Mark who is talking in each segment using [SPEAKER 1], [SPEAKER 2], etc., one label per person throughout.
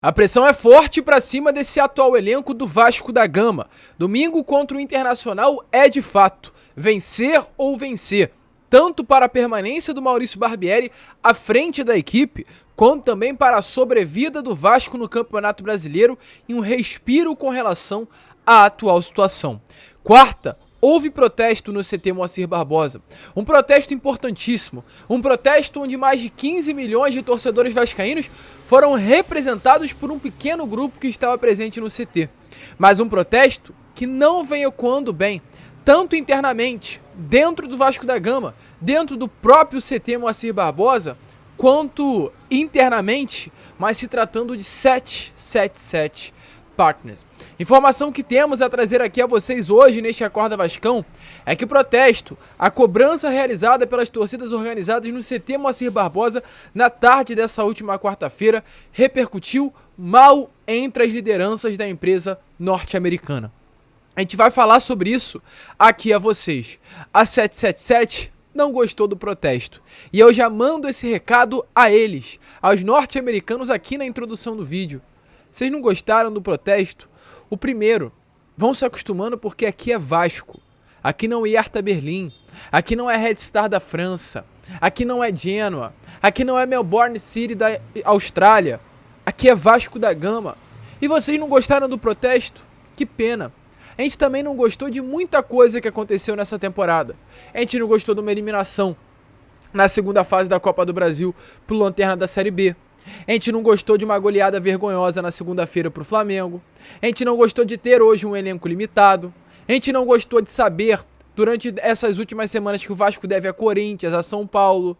[SPEAKER 1] A pressão é forte para cima desse atual elenco do Vasco da Gama. Domingo contra o Internacional é de fato vencer ou vencer, tanto para a permanência do Maurício Barbieri à frente da equipe, quanto também para a sobrevida do Vasco no Campeonato Brasileiro e um respiro com relação à atual situação. Quarta, houve protesto no CT Moacir Barbosa, um protesto importantíssimo, um protesto onde mais de 15 milhões de torcedores vascaínos foram representados por um pequeno grupo que estava presente no CT. Mas um protesto que não vem ecoando bem, tanto internamente, dentro do Vasco da Gama, dentro do próprio CT Moacir Barbosa, quanto internamente, mas se tratando de 777 Partners. Informação que temos a trazer aqui a vocês hoje neste Acorda Vascão é que o protesto, a cobrança realizada pelas torcidas organizadas no CT Moacir Barbosa na tarde dessa última quarta-feira repercutiu mal entre as lideranças da empresa norte-americana. A gente vai falar sobre isso aqui a vocês. A 777 não gostou do protesto e eu já mando esse recado a eles, aos norte-americanos aqui na introdução do vídeo. Vocês não gostaram do protesto? O primeiro, vão se acostumando porque aqui é Vasco. Aqui não é Hertha Berlim. Aqui não é Red Star da França. Aqui não é Genoa. Aqui não é Melbourne City da Austrália. Aqui é Vasco da Gama. E vocês não gostaram do protesto? Que pena. A gente também não gostou de muita coisa que aconteceu nessa temporada. A gente não gostou de uma eliminação na segunda fase da Copa do Brasil pro Lanterna da Série B. A gente não gostou de uma goleada vergonhosa na segunda-feira pro Flamengo. A gente não gostou de ter hoje um elenco limitado. A gente não gostou de saber, durante essas últimas semanas, que o Vasco deve a Corinthians, a São Paulo,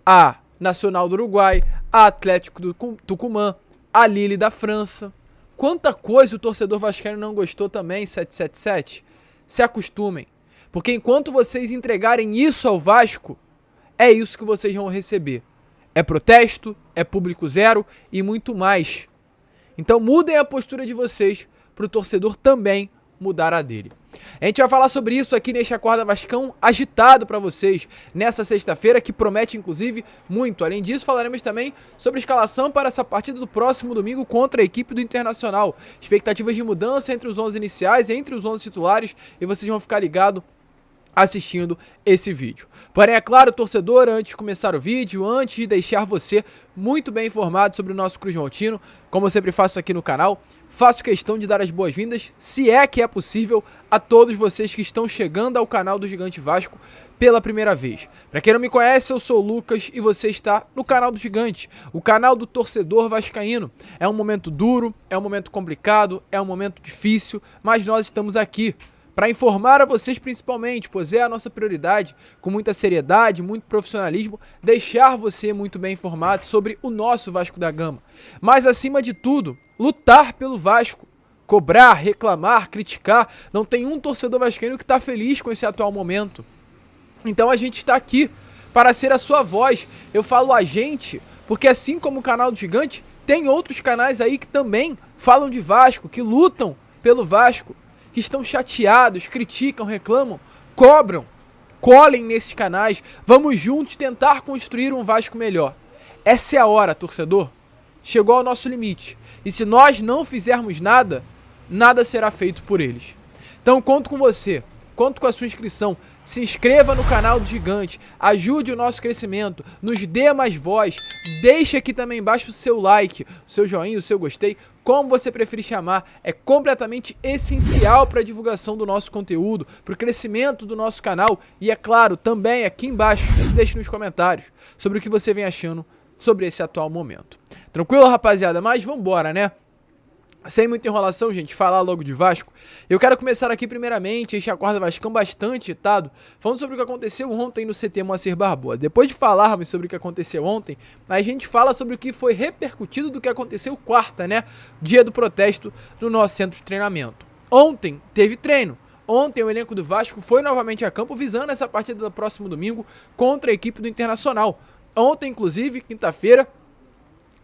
[SPEAKER 1] a Nacional do Uruguai, a Atlético do Tucumã, a Lille da França. Quanta coisa o torcedor vascaíno não gostou também, 777. Se acostumem, porque enquanto vocês entregarem isso ao Vasco, é isso que vocês vão receber. É protesto, é público zero e muito mais. Então mudem a postura de vocês para o torcedor também mudar a dele. A gente vai falar sobre isso aqui neste Acorda Vascão agitado para vocês nessa sexta-feira, que promete inclusive muito. Além disso, falaremos também sobre a escalação para essa partida do próximo domingo contra a equipe do Internacional. Expectativas de mudança entre os 11 iniciais, entre os 11 titulares, e vocês vão ficar ligados assistindo esse vídeo. Porém, é claro, torcedor, antes de começar o vídeo, antes de deixar você muito bem informado sobre o nosso Cruz Maltino, como eu sempre faço aqui no canal, faço questão de dar as boas-vindas, se é que é possível, a todos vocês que estão chegando ao canal do Gigante Vasco pela primeira vez. Para quem não me conhece, eu sou o Lucas e você está no canal do Gigante, o canal do torcedor vascaíno. É um momento duro, é um momento complicado, é um momento difícil, mas nós estamos aqui para informar a vocês principalmente, pois é a nossa prioridade, com muita seriedade, muito profissionalismo, deixar você muito bem informado sobre o nosso Vasco da Gama. Mas acima de tudo, lutar pelo Vasco, cobrar, reclamar, criticar, não tem um torcedor vascaíno que está feliz com esse atual momento. Então a gente está aqui para ser a sua voz. Eu falo a gente, porque assim como o canal do Gigante, tem outros canais aí que também falam de Vasco, que lutam pelo Vasco, que estão chateados, criticam, reclamam, cobram, colhem nesses canais. Vamos juntos tentar construir um Vasco melhor. Essa é a hora, torcedor. Chegou ao nosso limite. E se nós não fizermos nada, nada será feito por eles. Então conto com você, conto com a sua inscrição. Se inscreva no canal do Gigante, ajude o nosso crescimento, nos dê mais voz, deixe aqui também embaixo o seu like, o seu joinha, o seu gostei, como você preferir chamar, é completamente essencial para a divulgação do nosso conteúdo, para o crescimento do nosso canal e, é claro, também aqui embaixo, deixe nos comentários sobre o que você vem achando sobre esse atual momento. Tranquilo, rapaziada? Mas vambora, né? Sem muita enrolação, gente, falar logo de Vasco. Eu quero começar aqui primeiramente este Acorda Vascão bastante agitado, falando sobre o que aconteceu ontem no CT Moacir Barbosa. Depois de falarmos sobre o que aconteceu ontem, a gente fala sobre o que foi repercutido do que aconteceu quarta, né? Dia do protesto no nosso centro de treinamento. Ontem teve treino. Ontem o elenco do Vasco foi novamente a campo visando essa partida do próximo domingo contra a equipe do Internacional. Ontem, inclusive, quinta-feira,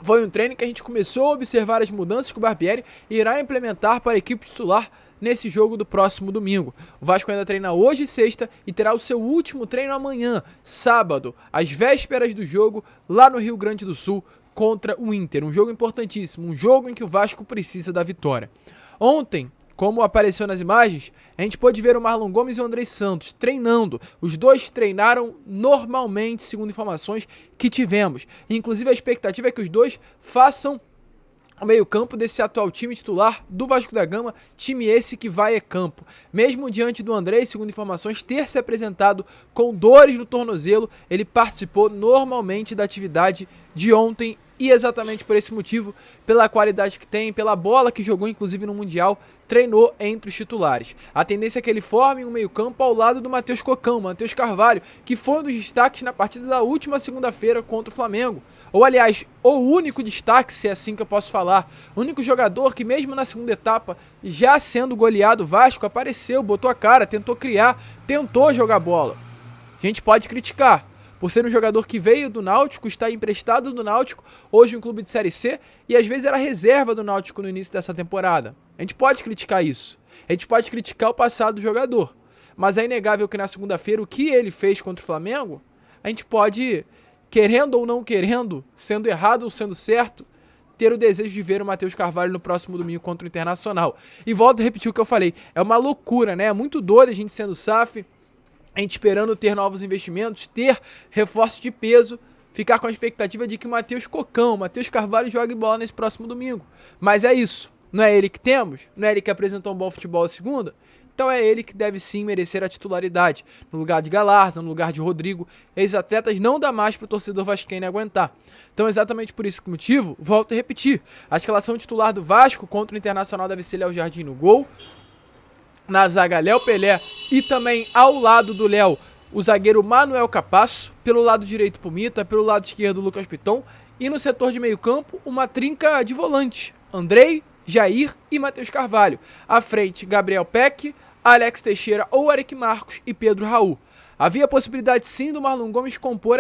[SPEAKER 1] foi um treino que a gente começou a observar as mudanças que o Barbieri irá implementar para a equipe titular nesse jogo do próximo domingo. O Vasco ainda treina hoje, sexta, e terá o seu último treino amanhã, sábado, às vésperas do jogo, lá no Rio Grande do Sul, contra o Inter. Um jogo importantíssimo, um jogo em que o Vasco precisa da vitória. Ontem, como apareceu nas imagens, a gente pôde ver o Marlon Gomes e o Andrei Santos treinando. Os dois treinaram normalmente, segundo informações que tivemos. Inclusive a expectativa é que os dois façam o meio-campo desse atual time titular do Vasco da Gama, time esse que vai a campo. Mesmo diante do Andrei, segundo informações, ter se apresentado com dores no tornozelo, ele participou normalmente da atividade de ontem e exatamente por esse motivo, pela qualidade que tem, pela bola que jogou inclusive no Mundial, treinou entre os titulares. A tendência é que ele forme um meio-campo ao lado do Matheus Cocão, Matheus Carvalho, que foi um dos destaques na partida da última segunda-feira contra o Flamengo. Ou aliás, o único destaque, se é assim que eu posso falar, o único jogador que mesmo na segunda etapa, já sendo goleado, o Vasco apareceu, botou a cara, tentou criar, tentou jogar bola. A gente pode criticar, por ser um jogador que veio do Náutico, está emprestado do Náutico, hoje um clube de Série C, e às vezes era reserva do Náutico no início dessa temporada. A gente pode criticar isso, a gente pode criticar o passado do jogador, mas é inegável que na segunda-feira o que ele fez contra o Flamengo, a gente pode, querendo ou não querendo, sendo errado ou sendo certo, ter o desejo de ver o Matheus Carvalho no próximo domingo contra o Internacional. E volto a repetir o que eu falei, é uma loucura, né? É muito doido a gente sendo SAF, a gente esperando ter novos investimentos, ter reforço de peso, ficar com a expectativa de que o Matheus Cocão, Matheus Carvalho jogue bola nesse próximo domingo. Mas é isso, não é ele que temos? Não é ele que apresentou um bom futebol a segunda? Então é ele que deve sim merecer a titularidade, no lugar de Galarza, no lugar de Rodrigo. Ex-atletas não dá mais para o torcedor vascaíno aguentar. Então exatamente por esse motivo, volto a repetir, a escalação titular do Vasco contra o Internacional deve ser Léo Jardim no gol, na zaga Léo Pelé e também ao lado do Léo o zagueiro Manuel Capasso, pelo lado direito Pumita, pelo lado esquerdo Lucas Piton e no setor de meio campo uma trinca de volante, Andrei, Jair e Matheus Carvalho. À frente Gabriel Peck, Alex Teixeira ou Eric Marcos e Pedro Raul. Havia a possibilidade sim do Marlon Gomes compor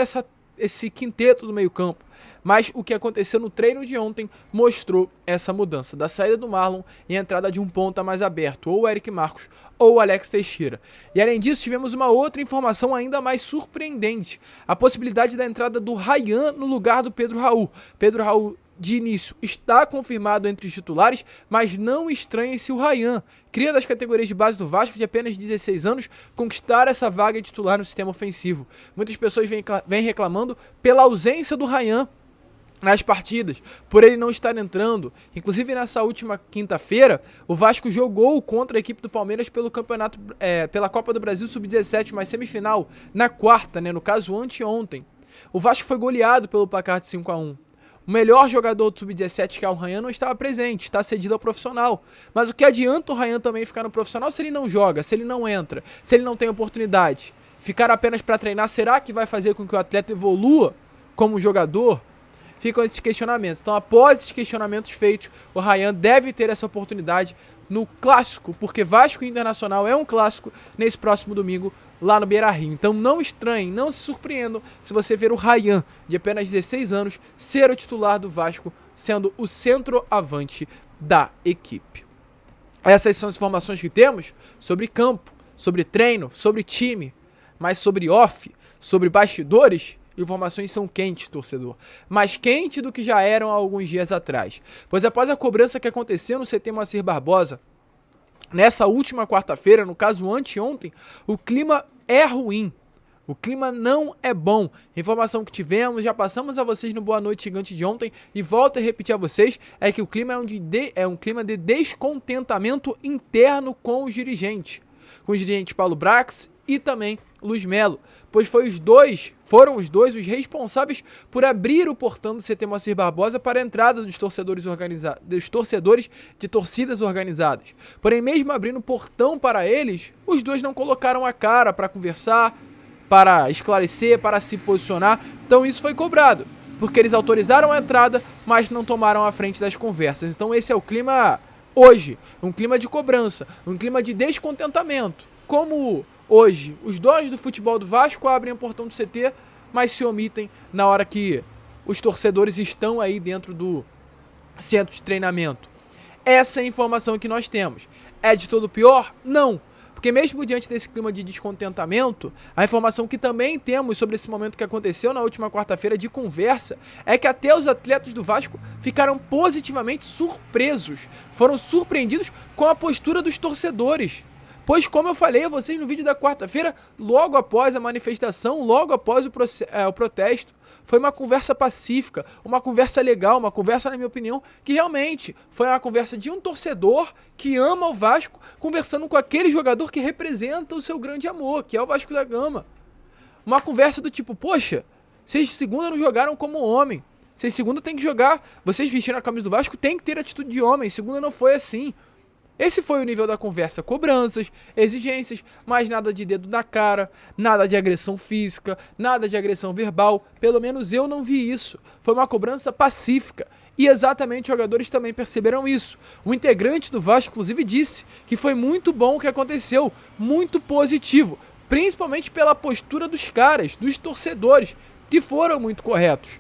[SPEAKER 1] esse quinteto do meio campo, mas o que aconteceu no treino de ontem mostrou essa mudança, da saída do Marlon e a entrada de um ponta mais aberto, ou o Eric Marcos ou o Alex Teixeira. E além disso, tivemos uma outra informação ainda mais surpreendente, a possibilidade da entrada do Ryan no lugar do Pedro Raul. Pedro Raul, de início, está confirmado entre os titulares, mas não estranhe-se o Ryan, cria das categorias de base do Vasco de apenas 16 anos, conquistar essa vaga de titular no sistema ofensivo. Muitas pessoas vêm reclamando pela ausência do Ryan nas partidas, por ele não estar entrando. Inclusive nessa última quinta-feira, o Vasco jogou contra a equipe do Palmeiras pelo campeonato, pela Copa do Brasil Sub-17, mas semifinal, na quarta, no caso anteontem. O Vasco foi goleado pelo placar de 5-1. O melhor jogador do Sub-17, que é o Ryan, não estava presente, está cedido ao profissional. Mas o que adianta o Ryan também ficar no profissional se ele não joga, se ele não entra, se ele não tem oportunidade? Ficar apenas para treinar, será que vai fazer com que o atleta evolua como jogador? Ficam esses questionamentos. Então, após esses questionamentos feitos, o Ryan deve ter essa oportunidade no clássico, porque Vasco e Internacional é um clássico nesse próximo domingo lá no Beira-Rio. Então não estranhem, não se surpreendam se você ver o Ryan, de apenas 16 anos, ser o titular do Vasco, sendo o centroavante da equipe. Essas são as informações que temos sobre campo, sobre treino, sobre time, mas sobre off, sobre bastidores. Informações são quentes, torcedor, mais quente do que já eram há alguns dias atrás, pois após a cobrança que aconteceu no CT Moacir Barbosa, nessa última quarta-feira, no caso anteontem, o clima é ruim, o clima não é bom. Informação que tivemos, já passamos a vocês no Boa Noite Gigante de ontem e volto a repetir a vocês, é que o clima é um clima de descontentamento interno com os dirigentes Paulo Brax e também Luiz Melo, pois foram os dois os responsáveis por abrir o portão do CT Moacir Barbosa para a entrada dos torcedores de torcidas organizadas. Porém, mesmo abrindo o portão para eles, os dois não colocaram a cara para conversar, para esclarecer, para se posicionar. Então isso foi cobrado, porque eles autorizaram a entrada, mas não tomaram a frente das conversas. Então esse é o clima hoje, um clima de cobrança, um clima de descontentamento. Como hoje, os donos do futebol do Vasco abrem o portão do CT, mas se omitem na hora que os torcedores estão aí dentro do centro de treinamento. Essa é a informação que nós temos. É de todo pior? Não. Porque mesmo diante desse clima de descontentamento, a informação que também temos sobre esse momento que aconteceu na última quarta-feira de conversa é que até os atletas do Vasco ficaram positivamente surpresos, foram surpreendidos com a postura dos torcedores. Pois, como eu falei a vocês no vídeo da quarta-feira, logo após a manifestação, logo após o protesto, foi uma conversa pacífica, uma conversa legal, uma conversa, na minha opinião, que realmente foi uma conversa de um torcedor que ama o Vasco, conversando com aquele jogador que representa o seu grande amor, que é o Vasco da Gama. Uma conversa do tipo, poxa, vocês segunda não jogaram como homem, vocês segunda tem que jogar, vocês vestindo a camisa do Vasco tem que ter atitude de homem, segunda não foi assim. Esse foi o nível da conversa, cobranças, exigências, mas nada de dedo na cara, nada de agressão física, nada de agressão verbal, pelo menos eu não vi isso. Foi uma cobrança pacífica e exatamente os jogadores também perceberam isso. O integrante do Vasco, inclusive, disse que foi muito bom o que aconteceu, muito positivo, principalmente pela postura dos caras, dos torcedores, que foram muito corretos.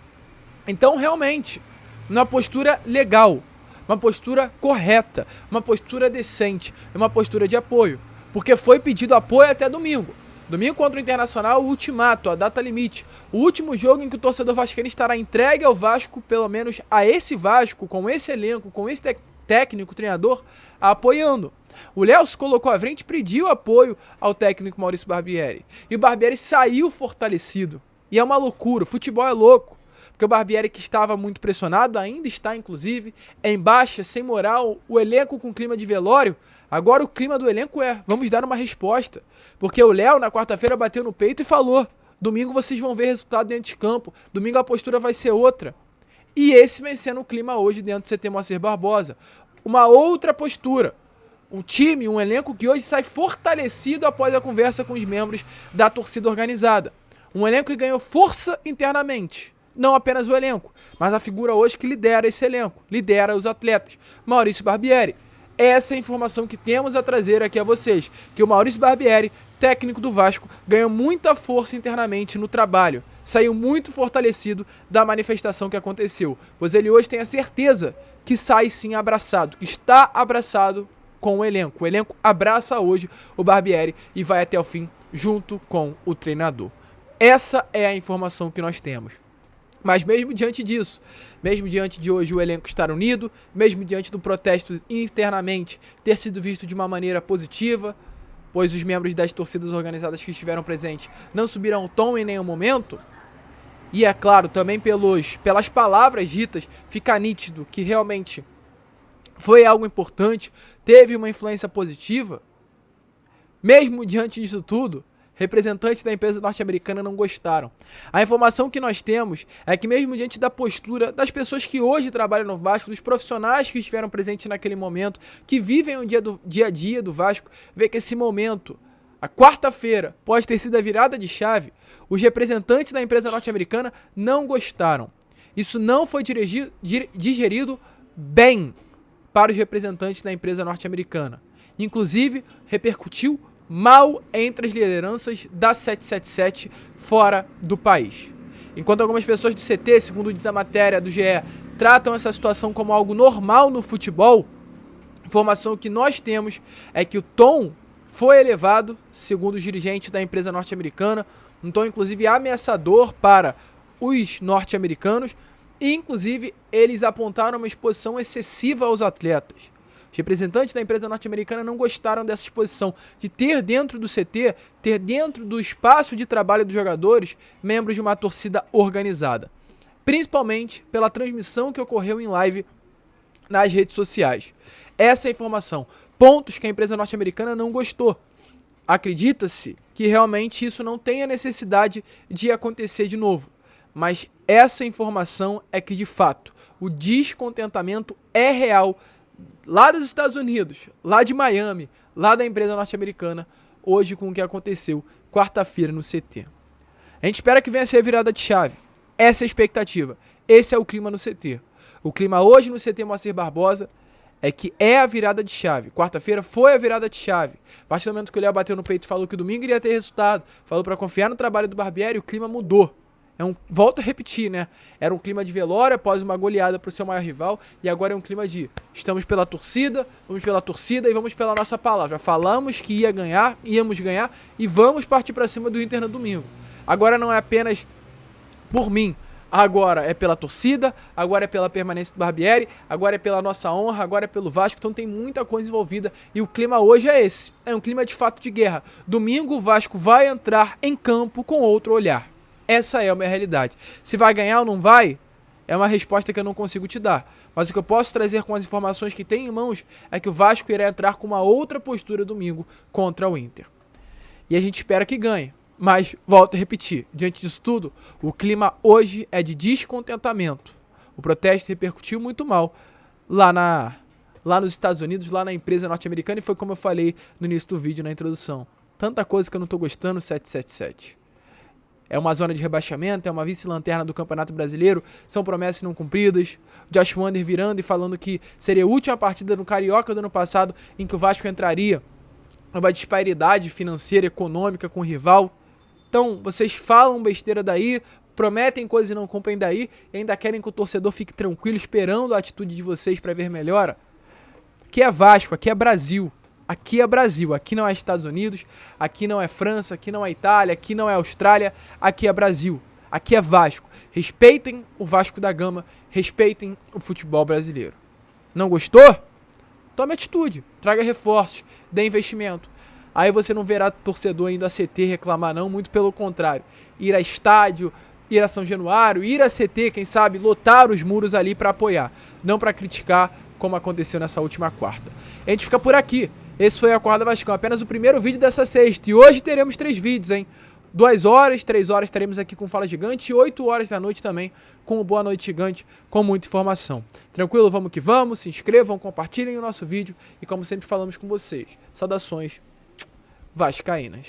[SPEAKER 1] Então, realmente, uma postura legal, uma postura correta, uma postura decente, uma postura de apoio, porque foi pedido apoio até domingo. Domingo contra o Internacional, o ultimato, a data limite, o último jogo em que o torcedor vascaíno estará entregue ao Vasco, pelo menos a esse Vasco, com esse elenco, com esse técnico, treinador, apoiando. O Léo se colocou à frente e pediu apoio ao técnico Maurício Barbieri, e o Barbieri saiu fortalecido, e é uma loucura, o futebol é louco. Porque o Barbieri, que estava muito pressionado, ainda está inclusive, em baixa, sem moral, o elenco com clima de velório. Agora o clima do elenco é, vamos dar uma resposta. Porque o Léo na quarta-feira bateu no peito e falou, domingo vocês vão ver resultado dentro de campo, domingo a postura vai ser outra. E esse vem sendo o clima hoje dentro do CT Moacir Barbosa. Uma outra postura. Um time, um elenco que hoje sai fortalecido após a conversa com os membros da torcida organizada. Um elenco que ganhou força internamente. Não apenas o elenco, mas a figura hoje que lidera esse elenco, lidera os atletas, Maurício Barbieri. Essa é a informação que temos a trazer aqui a vocês, que o Maurício Barbieri, técnico do Vasco, ganhou muita força internamente no trabalho, saiu muito fortalecido da manifestação que aconteceu, pois ele hoje tem a certeza que sai sim abraçado, que está abraçado com o elenco abraça hoje o Barbieri e vai até o fim junto com o treinador. Essa é a informação que nós temos. Mas mesmo diante disso, mesmo diante de hoje o elenco estar unido, mesmo diante do protesto internamente ter sido visto de uma maneira positiva, pois os membros das torcidas organizadas que estiveram presentes não subiram o tom em nenhum momento, e é claro, também pelas palavras ditas, fica nítido que realmente foi algo importante, teve uma influência positiva, mesmo diante disso tudo, representantes da empresa norte-americana não gostaram. A informação que nós temos é que mesmo diante da postura das pessoas que hoje trabalham no Vasco, dos profissionais que estiveram presentes naquele momento, que vivem o dia a dia do Vasco, vê que esse momento, a quarta-feira, pode ter sido a virada de chave, os representantes da empresa norte-americana não gostaram. Isso não foi digerido bem para os representantes da empresa norte-americana. Inclusive, repercutiu mal entre as lideranças da 777 fora do país. Enquanto algumas pessoas do CT, segundo diz a matéria do GE, tratam essa situação como algo normal no futebol, a informação que nós temos é que o tom foi elevado, segundo os dirigentes da empresa norte-americana, um tom inclusive ameaçador para os norte-americanos, e inclusive eles apontaram uma exposição excessiva aos atletas. Os representantes da empresa norte-americana não gostaram dessa exposição, de ter dentro do CT, ter dentro do espaço de trabalho dos jogadores, membros de uma torcida organizada. Principalmente pela transmissão que ocorreu em live nas redes sociais. Essa é a informação. Pontos que a empresa norte-americana não gostou. Acredita-se que realmente isso não tenha necessidade de acontecer de novo. Mas essa informação é que, de fato, o descontentamento é real lá dos Estados Unidos, lá de Miami, lá da empresa norte-americana, hoje com o que aconteceu quarta-feira no CT. A gente espera que venha a ser a virada de chave. Essa é a expectativa. Esse é o clima no CT. O clima hoje no CT Moacir Barbosa é que é a virada de chave. Quarta-feira foi a virada de chave. A partir do momento que o Léo bateu no peito e falou que domingo iria ter resultado, falou para confiar no trabalho do Barbieri, o clima mudou. Volto a repetir, né? Era um clima de velório após uma goleada pro seu maior rival, e agora é um clima de estamos pela torcida, vamos pela torcida e vamos pela nossa palavra. Falamos que íamos ganhar e vamos partir pra cima do Inter no domingo. Agora não é apenas por mim, agora é pela torcida, agora é pela permanência do Barbieri, agora é pela nossa honra, agora é pelo Vasco, então tem muita coisa envolvida e o clima hoje é esse, é um clima de fato de guerra. Domingo o Vasco vai entrar em campo com outro olhar. Essa é a minha realidade. Se vai ganhar ou não vai, é uma resposta que eu não consigo te dar. Mas o que eu posso trazer com as informações que tenho em mãos é que o Vasco irá entrar com uma outra postura domingo contra o Inter. E a gente espera que ganhe. Mas, volto a repetir, diante disso tudo, o clima hoje é de descontentamento. O protesto repercutiu muito mal lá nos Estados Unidos, lá na empresa norte-americana, e foi como eu falei no início do vídeo, na introdução. Tanta coisa que eu não tô gostando, 777. É uma zona de rebaixamento, é uma vice-lanterna do Campeonato Brasileiro, são promessas não cumpridas. Josh Wander virando e falando que seria a última partida no Carioca do ano passado em que o Vasco entraria numa disparidade financeira, econômica com o rival. Então, vocês falam besteira daí, prometem coisas e não cumprem daí, e ainda querem que o torcedor fique tranquilo esperando a atitude de vocês para ver melhora. Aqui é Vasco, aqui é Brasil. Aqui é Brasil, aqui não é Estados Unidos, aqui não é França, aqui não é Itália, aqui não é Austrália, aqui é Brasil. Aqui é Vasco. Respeitem o Vasco da Gama, respeitem o futebol brasileiro. Não gostou? Tome atitude, traga reforços, dê investimento. Aí você não verá torcedor indo a CT reclamar não, muito pelo contrário. Ir a estádio, ir a São Januário, ir a CT, quem sabe, lotar os muros ali para apoiar. Não para criticar, como aconteceu nessa última quarta. A gente fica por aqui. Esse foi a Acorda Vascão, apenas o primeiro vídeo dessa sexta. E hoje teremos 3 vídeos, hein? 2 horas, 3 horas estaremos aqui com Fala Gigante e 8 horas da noite também com o Boa Noite Gigante, com muita informação. Tranquilo? Vamos que vamos, se inscrevam, compartilhem o nosso vídeo e como sempre falamos com vocês, saudações vascaínas.